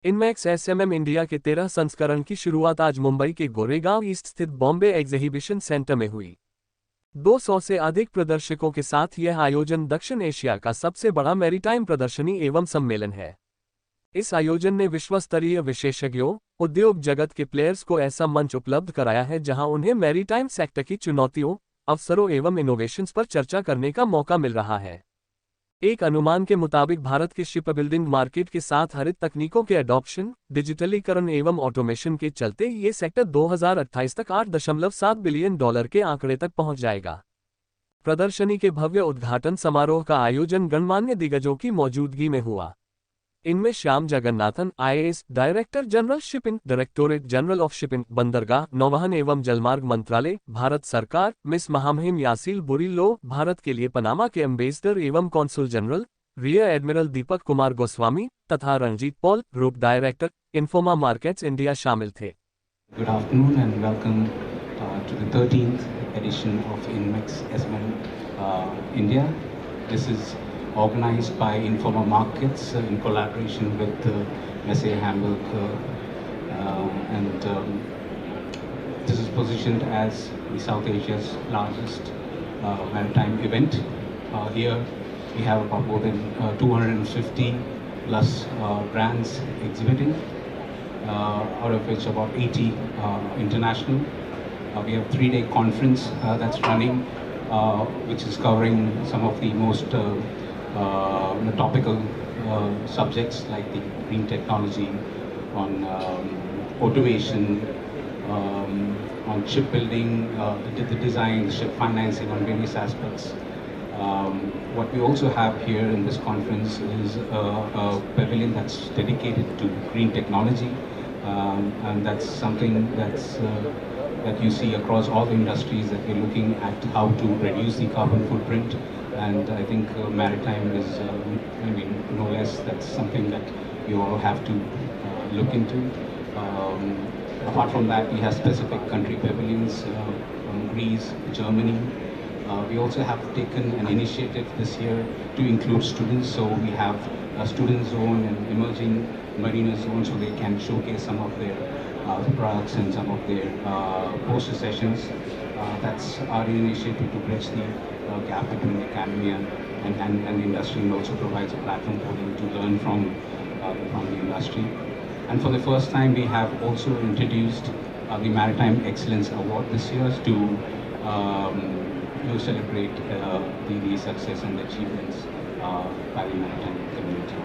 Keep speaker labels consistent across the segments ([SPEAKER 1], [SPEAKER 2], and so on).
[SPEAKER 1] इनमैक्स SMM India के 13 संस्करण की शुरुआत आज मुंबई के गोरेगांव ईस्ट स्थित बॉम्बे एग्जीबिशन सेंटर में हुई। 200 से अधिक प्रदर्शकों के साथ यह आयोजन दक्षिण एशिया का सबसे बड़ा मैरीटाइम प्रदर्शनी एवं सम्मेलन है। इस आयोजन ने विश्व स्तरीय विशेषज्ञों, उद्योग जगत के प्लेयर्स को ऐसा मंच उपलब्ध कराया है जहां उन्हें मैरीटाइम सेक्टर की चुनौतियों, अवसरों एवं इनोवेशंस पर चर्चा करने का मौका मिल रहा है। एक अनुमान के मुताबिक भारत के शिप बिल्डिंग मार्केट के साथ हरित तकनीकों के अडॉप्शन, डिजिटलीकरण एवं ऑटोमेशन के चलते ये सेक्टर 2028 तक $8.7 बिलियन के आंकड़े तक पहुंच जाएगा। प्रदर्शनी के भव्य उद्घाटन समारोह का आयोजन गणमान्य दिग्गजों की मौजूदगी में हुआ। इनमें Shyam Jagannathan, IAS, director general shipping, directorate general of shipping, बंदरगाह, नौवहन एवं जलमार्ग मंत्रालय, भारत सरकार, मिस महामहिम यासील बुरीलो, भारत के लिए पनामा के एम्बेसडर एवं consul general, rear admiral Deepak Kumar Goswami तथा Ranjit Paul, group director, Informa Markets India शामिल थे।
[SPEAKER 2] Good afternoon and welcome to the 13th edition of Inmex SML India. This is organized by Informa Markets in collaboration with Messe Hamburg, and this is positioned as the South Asia's largest maritime event. Here we have about more than 250 plus brands exhibiting, out of which about 80 international. We have a 3-day conference that's running, which is covering some of the most topical subjects like the green technology, on automation, on shipbuilding, the design, ship financing, on various aspects. What we also have here in this conference is a pavilion that's dedicated to green technology, and that's something that you see across all the industries, that we're looking at how to reduce the carbon footprint. And I think maritime is, no less. That's something that you all have to look into. Apart from that, we have specific country pavilions from Greece, Germany. We also have taken an initiative this year to include students. So we have a student zone and emerging marina zone, so they can showcase some of their products and some of their poster sessions. That's our initiative to bridge the gap between academia and the industry, and also provides a platform for them to learn from the industry. And for the first time, we have also introduced the Maritime Excellence Award this year to celebrate the success and achievements by the maritime community.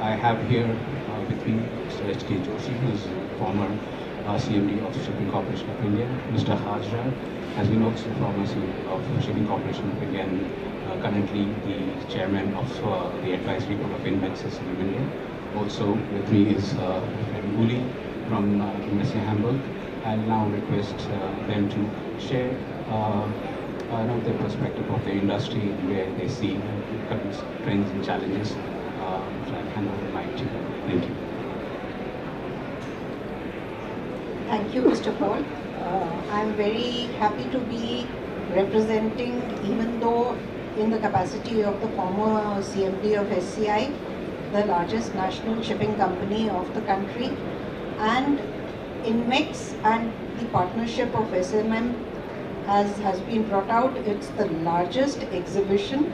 [SPEAKER 2] I have here with me Mr. H.K. Joshi, who is former CMD of Shipping Corporation of India. Mr. Hajra has been also former CMD of Shipping Corporation of India, and currently the chairman of the advisory board of Inmex in India. Also with me is Uli from Messe Hamburg. I'll now request them to share their perspective of the industry, where they see current trends and challenges. So I'll hand over the mic to you. Thank you.
[SPEAKER 3] Thank you, Mr. Paul. I'm very happy to be representing, even though in the capacity of the former CMD of SCI, the largest national shipping company of the country, and Inmex and the partnership of SMM has been brought out. It's the largest exhibition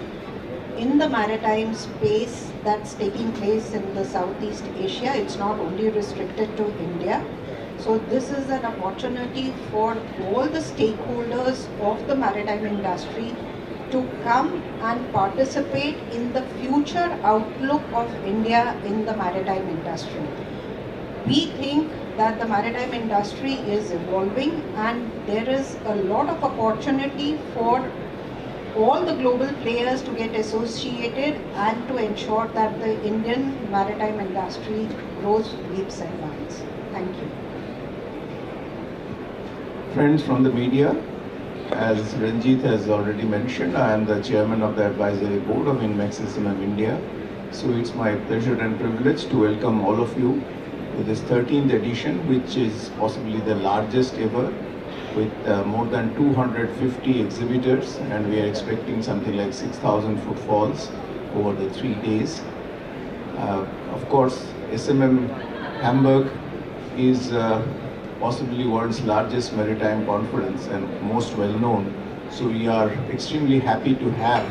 [SPEAKER 3] in the maritime space that's taking place in the Southeast Asia. It's not only restricted to India. So this is an opportunity for all the stakeholders of the maritime industry to come and participate in the future outlook of India in the maritime industry. We think that the maritime industry is evolving, and there is a lot of opportunity for all the global players to get associated and to ensure that the Indian maritime industry grows leaps and bounds. Thank you.
[SPEAKER 4] Friends from the media, as Ranjit has already mentioned, I am the chairman of the advisory board of Inmex SMM India. So it's my pleasure and privilege to welcome all of you to this 13th edition, which is possibly the largest ever, with more than 250 exhibitors, and we are expecting something like 6,000 footfalls over the 3 days. Of course, SMM Hamburg is possibly world's largest maritime conference and most well known. So we are extremely happy to have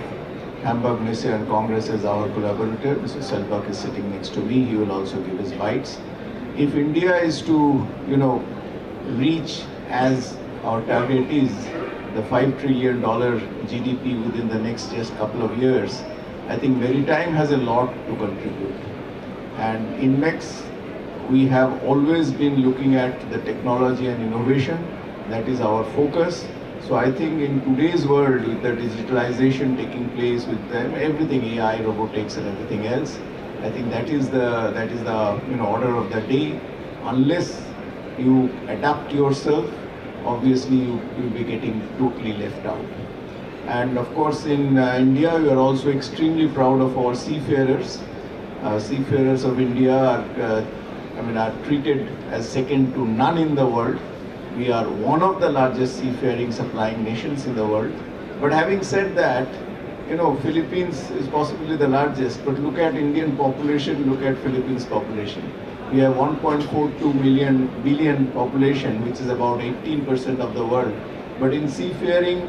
[SPEAKER 4] Hamburg Messe and Congress as our collaborator. Mr. Selbach is sitting next to me. He will also give his bites. If India is to, reach as our target is the $5 trillion GDP within the next just couple of years, I think maritime has a lot to contribute. And Inmex, we have always been looking at the technology and innovation. That is our focus. So I think in today's world, with the digitalization taking place, with everything AI, robotics, and everything else, I think that is the order of the day. Unless you adapt yourself, obviously you will be getting totally left out. And of course, in India, we are also extremely proud of our seafarers. Seafarers of India are treated as second to none in the world. We are one of the largest seafaring supplying nations in the world. But having said that, Philippines is possibly the largest, but look at Indian population, look at Philippines population. We have 1.42 billion population, which is about 18% of the world. But in seafaring,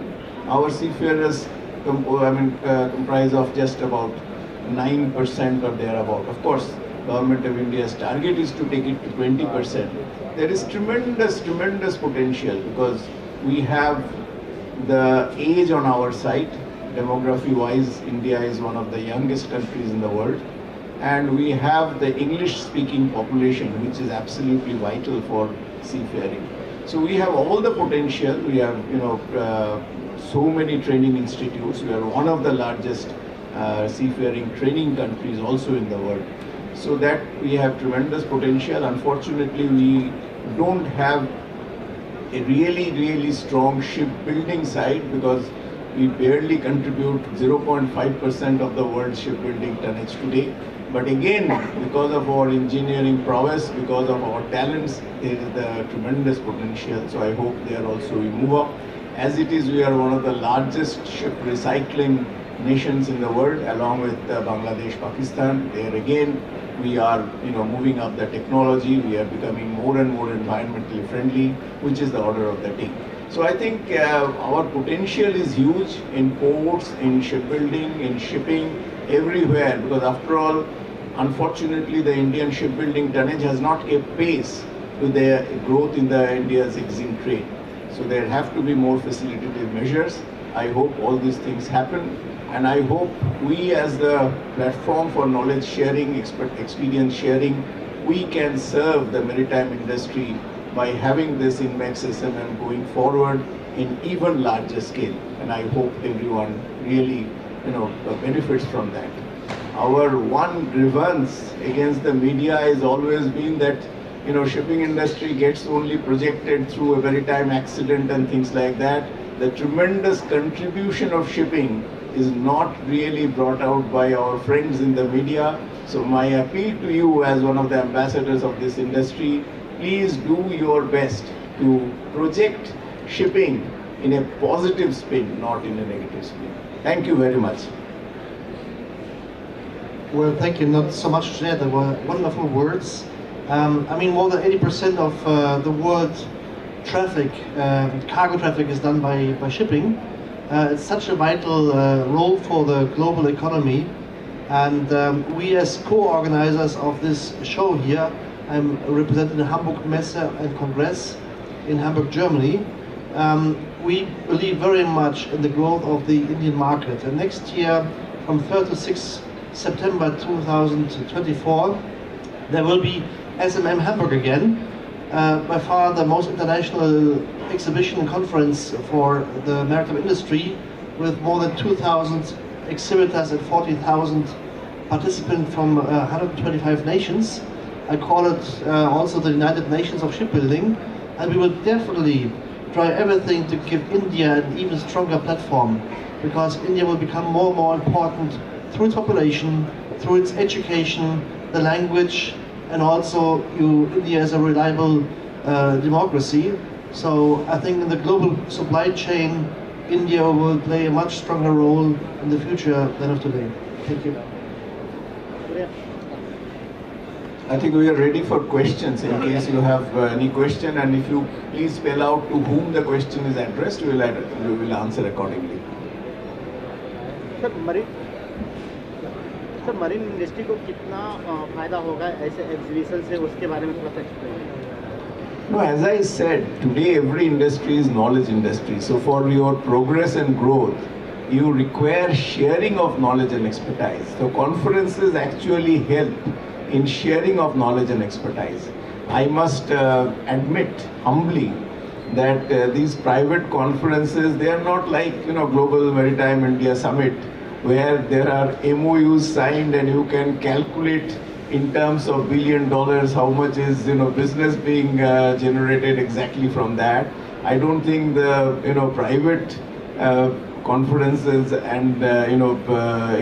[SPEAKER 4] our seafarers comprise of just about 9% or thereabout. Of course, Government of India's target is to take it to 20%. There is tremendous potential because we have the age on our side. Demography-wise, India is one of the youngest countries in the world. And we have the English-speaking population, which is absolutely vital for seafaring. So we have all the potential. We have, so many training institutes. We are one of the largest seafaring training countries also in the world. So that we have tremendous potential. Unfortunately, we don't have a really strong shipbuilding side because we barely contribute 0.5% of the world's shipbuilding tonnage today. But again, because of our engineering prowess, because of our talents, there is the tremendous potential. So I hope there also we move up. As it is, we are one of the largest ship recycling nations in the world, along with Bangladesh, Pakistan. There again, we are moving up the technology. We are becoming more and more environmentally friendly, which is the order of the day. So I think our potential is huge in ports, in shipbuilding, in shipping, everywhere. Because after all, unfortunately, the Indian shipbuilding tonnage has not kept pace with the growth in the India's exim trade. So there have to be more facilitative measures. I hope all these things happen. And I hope we as the platform for knowledge sharing, experience sharing, we can serve the maritime industry by having this Inmex SMM going forward in even larger scale. And I hope everyone really benefits from that. Our one grievance against the media has always been that shipping industry gets only projected through a maritime accident and things like that. The tremendous contribution of shipping is not really brought out by our friends in the media. So my appeal to you as one of the ambassadors of this industry, please do your best to project shipping in a positive spin, not in a negative spin. Thank you very much.
[SPEAKER 5] Well, thank you. Not so much to that. There were wonderful words. More than 80% of the world traffic, cargo traffic, is done by shipping. It's such a vital role for the global economy, and we as co-organizers of this show here, I'm representing the Hamburg Messe and Congress in Hamburg, Germany. We believe very much in the growth of the Indian market, and next year from 3rd to 6th September 2024 there will be SMM Hamburg again. By far the most international exhibition and conference for the maritime industry, with more than 2,000 exhibitors and 40,000 participants from 125 nations. I call it also the United Nations of Shipbuilding, and we will definitely try everything to give India an even stronger platform, because India will become more and more important through its population, through its education, the language, and also India is a reliable democracy. So I think in the global supply chain, India will play a much stronger role in the future than of today. Thank you.
[SPEAKER 4] I think we are ready for questions in case you have any question, and if you please spell out to whom the question is addressed, we will answer accordingly.
[SPEAKER 6] Sir marine industry को कितना फायदा होगा ऐसे exhibition से, उसके बारे में थोड़ा सा explain.
[SPEAKER 4] No, as I said, today every industry is knowledge industry. So for your progress and growth, you require sharing of knowledge and expertise. So conferences actually help in sharing of knowledge and expertise. I must admit humbly that these private conferences, they are not like, you know, Global Maritime India Summit, where there are MOUs signed and you can calculate in terms of $1 billion how much is, you know, business being generated exactly from that. I don't think the, you know, private conferences and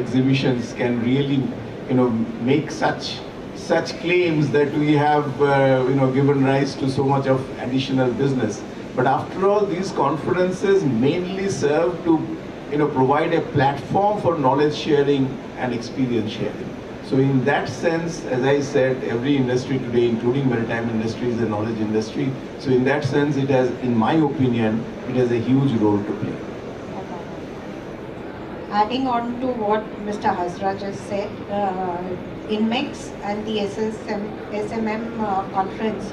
[SPEAKER 4] exhibitions can really, you know, make such claims that we have given rise to so much of additional business. But after all, these conferences mainly serve to, you know, provide a platform for knowledge sharing and experience sharing. So in that sense, as I said, every industry today, including maritime industry, is a knowledge industry. So in that sense, it has, in my opinion, it has a huge role to play.
[SPEAKER 3] Adding on to what Mr. Hazra just said, Inmex and the SMM conference